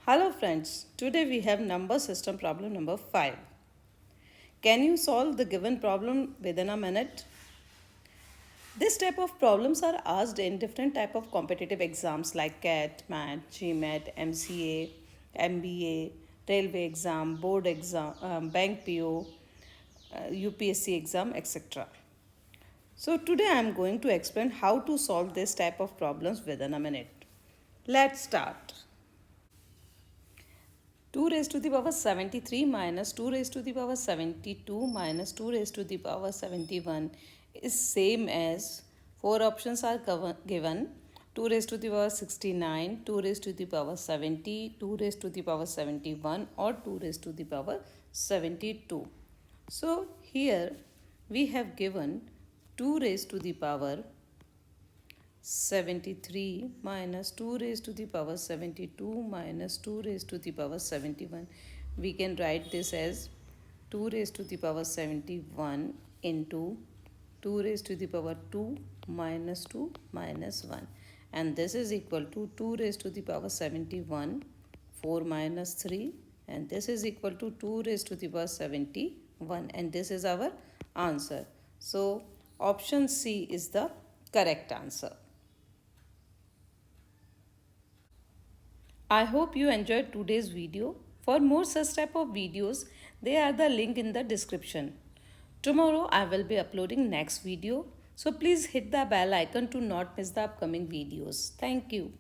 Hello friends, today we have number system problem number 5. Can you solve the given problem within a minute? This type of problems are asked in different type of competitive exams like CAT, MAT, GMAT, MCA, MBA, railway exam, board exam, bank PO, UPSC exam, etc. So today I am going to explain how to solve this type of problems within a minute. Let's start. 2 raised to the power 73 minus 2 raised to the power 72 minus 2 raised to the power 71 is same as 4 options are given. 2 raised to the power 69, 2 raised to the power 70, 2 raised to the power 71 or 2 raised to the power 72. So here we have given 2 raised to the power 73 minus 2 raised to the power 72 minus 2 raised to the power 71. We can write this as 2 raised to the power 71 into 2 raised to the power 2 minus 2 minus 1. And this is equal to 2 raised to the power 71, 4 minus 3. And this is equal to 2 raised to the power 71. And this is our answer. So option C is the correct answer. I hope you enjoyed today's video. For more such type of videos, they are the link in the description. Tomorrow I will be uploading next video. So please hit the bell icon to not miss the upcoming videos. Thank you.